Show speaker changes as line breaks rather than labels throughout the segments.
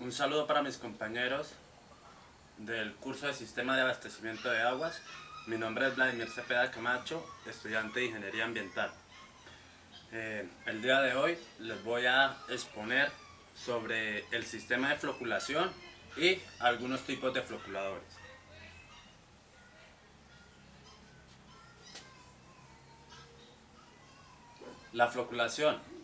Un saludo para mis compañeros del curso de Sistema de Abastecimiento de Aguas. Mi nombre es Vladimir Cepeda Camacho, estudiante de Ingeniería Ambiental. El día de hoy les voy a exponer sobre el sistema de floculación y algunos tipos de floculadores. La floculación.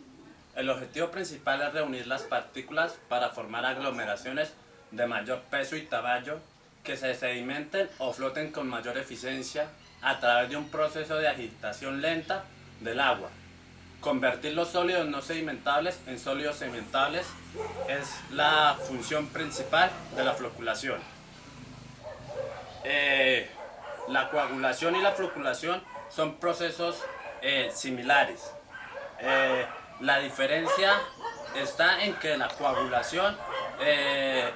El objetivo principal es reunir las partículas para formar aglomeraciones de mayor peso y tamaño que se sedimenten o floten con mayor eficiencia a través de un proceso de agitación lenta del agua. Convertir los sólidos no sedimentables en sólidos sedimentables es la función principal de la floculación. La coagulación y la floculación son procesos similares. La diferencia está en que la coagulación, el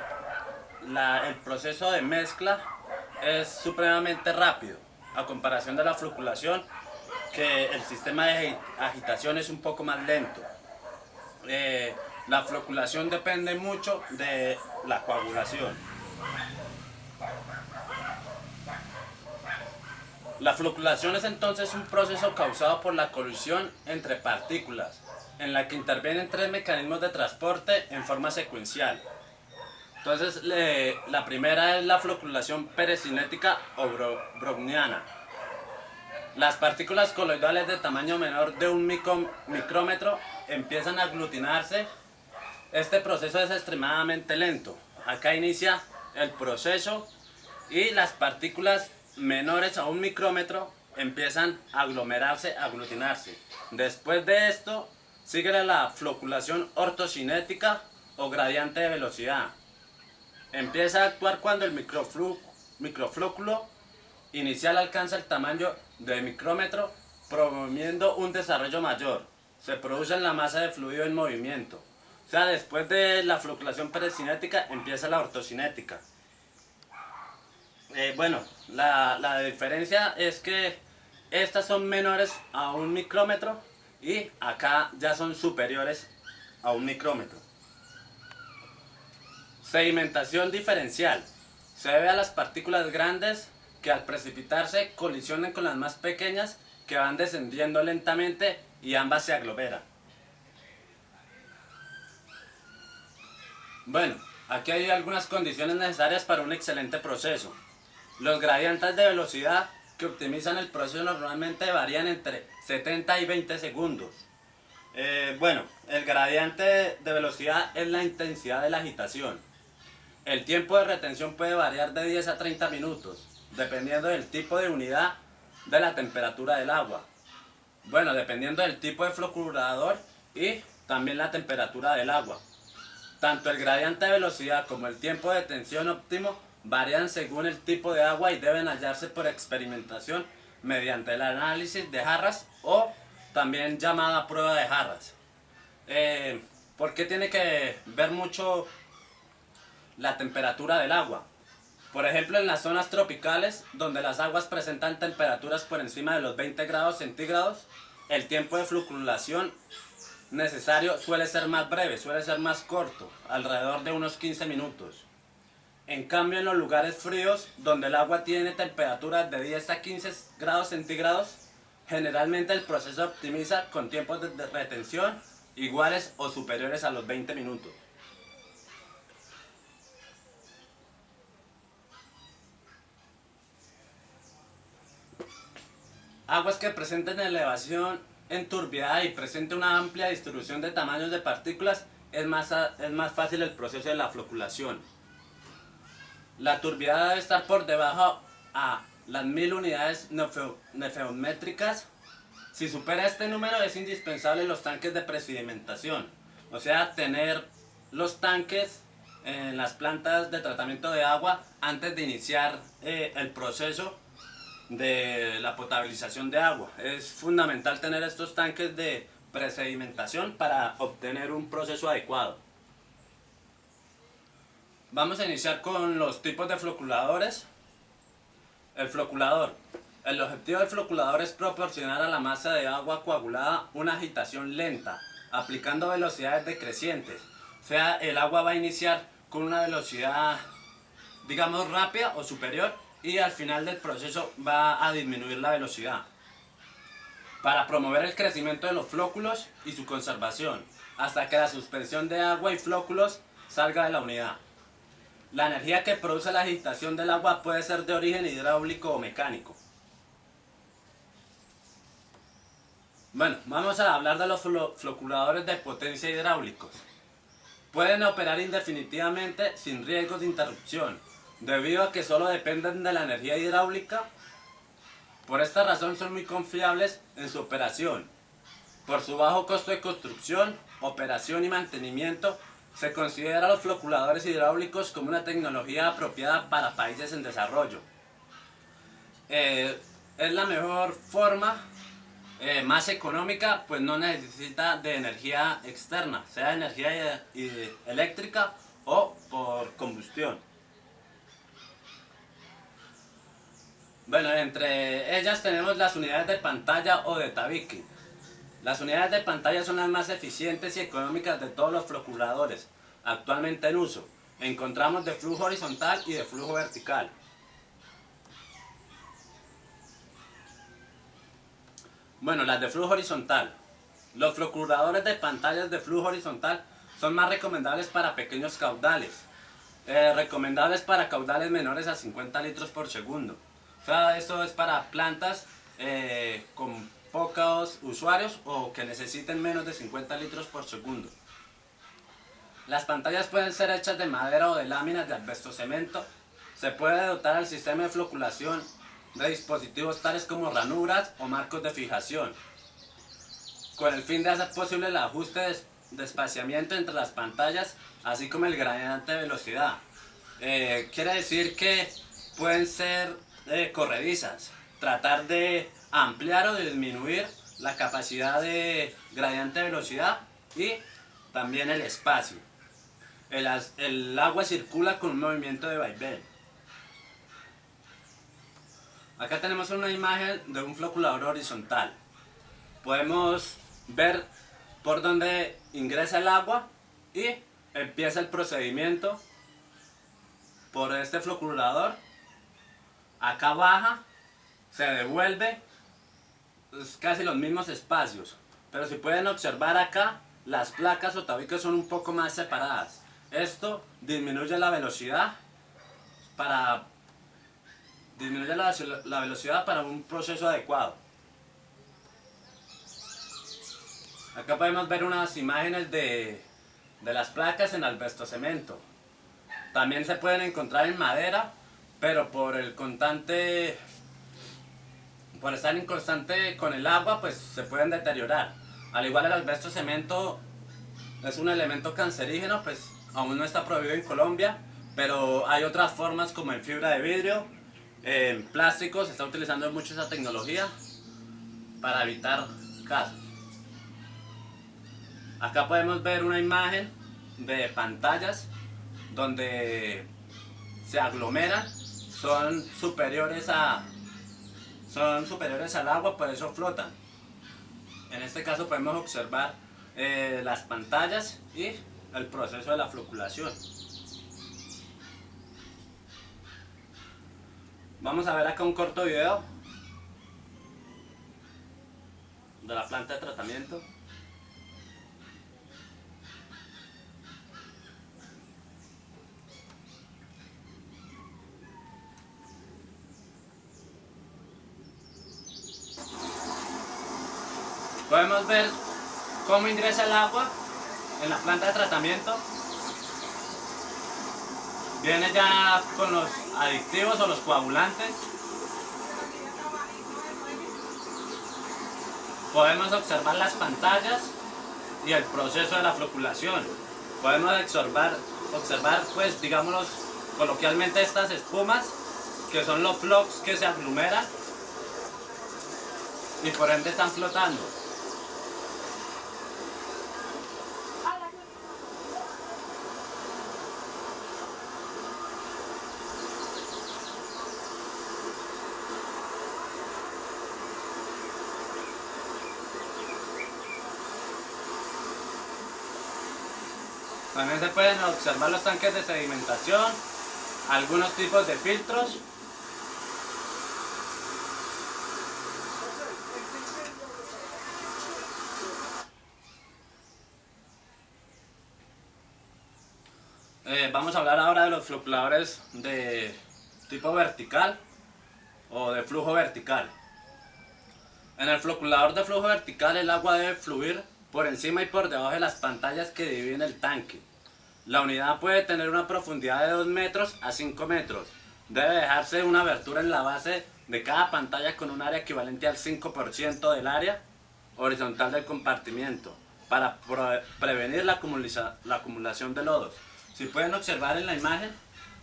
proceso de mezcla es supremamente rápido a comparación de la floculación, que el sistema de agitación es un poco más lento. La floculación depende mucho de la coagulación. La floculación es entonces un proceso causado por la colisión entre partículas, en la que intervienen tres mecanismos de transporte en forma secuencial. Entonces, la primera es la floculación pericinética o browniana. Las partículas coloidales de tamaño menor de un micrómetro empiezan a aglutinarse. Este proceso es extremadamente lento. Acá inicia el proceso y las partículas menores a un micrómetro empiezan a aglomerarse, a aglutinarse. Después de esto sigue la floculación ortocinética o gradiente de velocidad. Empieza a actuar cuando el microflóculo inicial alcanza el tamaño de micrómetro, promoviendo un desarrollo mayor. Se produce en la masa de fluido en movimiento. O sea, después de la floculación pericinética empieza la ortocinética. La diferencia es que estas son menores a un micrómetro y acá ya son superiores a un micrómetro. Sedimentación diferencial. Se debe a las partículas grandes que al precipitarse colisionen con las más pequeñas que van descendiendo lentamente y ambas se aglomeran. Bueno, aquí hay algunas condiciones necesarias para un excelente proceso. Los gradientes de velocidad que optimizan el proceso normalmente varían entre 70 y 20 segundos. El gradiente de velocidad es la intensidad de la agitación. El tiempo de retención puede variar de 10 a 30 minutos, dependiendo del tipo de unidad de la temperatura del agua. Dependiendo del tipo de floculador y también la temperatura del agua. Tanto el gradiente de velocidad como el tiempo de detención óptimo varían según el tipo de agua y deben hallarse por experimentación mediante el análisis de jarras o también llamada prueba de jarras. ¿Por qué tiene que ver mucho la temperatura del agua? Por ejemplo, en las zonas tropicales, donde las aguas presentan temperaturas por encima de los 20 grados centígrados, el tiempo de floculación necesario suele ser más breve, suele ser más corto, alrededor de unos 15 minutos. En cambio, en los lugares fríos, donde el agua tiene temperaturas de 10 a 15 grados centígrados, generalmente el proceso optimiza con tiempos de retención iguales o superiores a los 20 minutos. Aguas que presenten elevación en turbiedad y presenten una amplia distribución de tamaños de partículas, es más fácil el proceso de la floculación. La turbiedad debe estar por debajo a las 1000 unidades nefeométricas. Si supera este número es indispensable los tanques de presedimentación, o sea, tener los tanques en las plantas de tratamiento de agua antes de iniciar el proceso de la potabilización de agua. Es fundamental tener estos tanques de presedimentación para obtener un proceso adecuado. Vamos a iniciar con los tipos de floculadores. El floculador. El objetivo del floculador es proporcionar a la masa de agua coagulada una agitación lenta, aplicando velocidades decrecientes. O sea, el agua va a iniciar con una velocidad, digamos, rápida o superior, y al final del proceso va a disminuir la velocidad para promover el crecimiento de los flóculos y su conservación hasta que la suspensión de agua y flóculos salga de la unidad. La energía que produce la agitación del agua puede ser de origen hidráulico o mecánico. Bueno, vamos a hablar de los floculadores de potencia hidráulicos. Pueden operar indefinitivamente sin riesgos de interrupción, debido a que solo dependen de la energía hidráulica. Por esta razón son muy confiables en su operación. Por su bajo costo de construcción, operación y mantenimiento, se considera a los floculadores hidráulicos como una tecnología apropiada para países en desarrollo. Es la mejor forma, más económica, pues no necesita de energía externa, sea energía eléctrica o por combustión. Bueno, entre ellas tenemos las unidades de pantalla o de tabique. Las unidades de pantalla son las más eficientes y económicas de todos los floculadores actualmente en uso. Encontramos de flujo horizontal y de flujo vertical. Bueno, las de flujo horizontal. Los floculadores de pantallas de flujo horizontal son más recomendables para pequeños caudales. Recomendables para caudales menores a 50 litros por segundo. O sea, esto es para plantas con pocos usuarios o que necesiten menos de 50 litros por segundo. Las pantallas pueden ser hechas de madera o de láminas de asbestocemento. Se puede dotar al sistema de floculación de dispositivos tales como ranuras o marcos de fijación, con el fin de hacer posible el ajuste de espaciamiento entre las pantallas, así como el gradiente de velocidad. Quiere decir que pueden ser corredizas, tratar de ampliar o disminuir la capacidad de gradiente de velocidad y también el espacio. El agua circula con un movimiento de vaivén. Acá tenemos una imagen de un floculador horizontal. Podemos ver por dónde ingresa el agua y empieza el procedimiento por este floculador. Acá baja, se devuelve, es casi los mismos espacios, pero si pueden observar acá, las placas o tabiques son un poco más separadas. Esto disminuye la velocidad para un proceso adecuado. Acá podemos ver unas imágenes de las placas en asbestocemento. También se pueden encontrar en madera, pero por estar en constante con el agua, pues se pueden deteriorar. Al igual el asbestocemento es un elemento cancerígeno, pues aún no está prohibido en Colombia, pero hay otras formas como en fibra de vidrio, en plástico. Se está utilizando mucho esa tecnología para evitar casos. Acá podemos ver una imagen de pantallas donde se aglomeran, son superiores al agua, por eso flotan. En este caso podemos observar las pantallas y el proceso de la floculación. Vamos a ver acá un corto video de la planta de tratamiento. Podemos ver cómo ingresa el agua en la planta de tratamiento. Viene ya con los aditivos o los coagulantes. Podemos observar las pantallas y el proceso de la floculación. Podemos observar, pues, digámoslo coloquialmente, estas espumas, que son los flocs que se aglomeran y por ende están flotando. También se pueden observar los tanques de sedimentación, algunos tipos de filtros. Vamos a hablar ahora de los floculadores de tipo vertical o de flujo vertical. En el floculador de flujo vertical el agua debe fluir por encima y por debajo de las pantallas que dividen el tanque. La unidad puede tener una profundidad de 2 metros a 5 metros. Debe dejarse una abertura en la base de cada pantalla con un área equivalente al 5% del área horizontal del compartimiento para prevenir la acumulación de lodos. Si pueden observar en la imagen,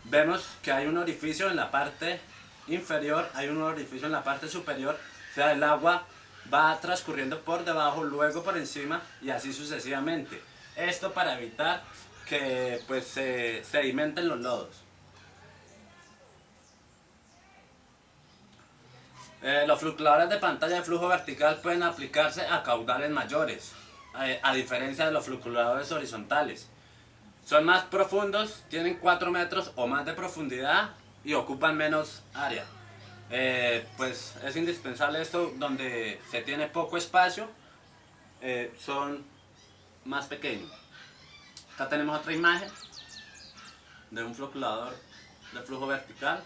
vemos que hay un orificio en la parte inferior, hay un orificio en la parte superior, o sea, el agua va transcurriendo por debajo, luego por encima y así sucesivamente. Esto para evitar que pues se sedimenten los lodos. Los floculadores de pantalla de flujo vertical pueden aplicarse a caudales mayores, a diferencia de los floculadores horizontales. Son más profundos, tienen 4 metros o más de profundidad y ocupan menos área. Pues es indispensable esto donde se tiene poco espacio, son más pequeños. Acá tenemos otra imagen de un floculador de flujo vertical.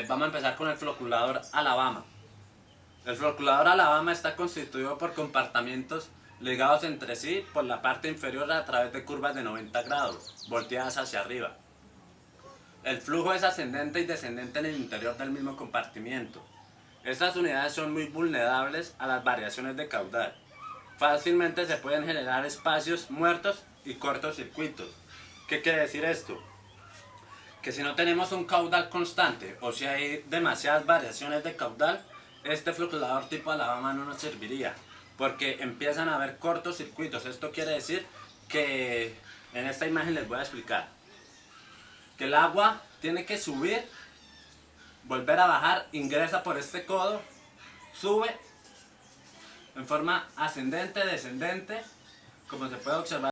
Vamos a empezar con el floculador Alabama. El floculador Alabama está constituido por compartimientos ligados entre sí por la parte inferior a través de curvas de 90 grados, volteadas hacia arriba. El flujo es ascendente y descendente en el interior del mismo compartimiento. Estas unidades son muy vulnerables a las variaciones de caudal. Fácilmente se pueden generar espacios muertos y cortocircuitos. ¿Qué quiere decir esto? Que si no tenemos un caudal constante o si hay demasiadas variaciones de caudal, este floculador tipo Alabama no nos serviría, porque empiezan a haber cortocircuitos. Esto quiere decir que en esta imagen les voy a explicar que el agua tiene que subir, volver a bajar, ingresa por este codo, sube en forma ascendente, descendente, como se puede observar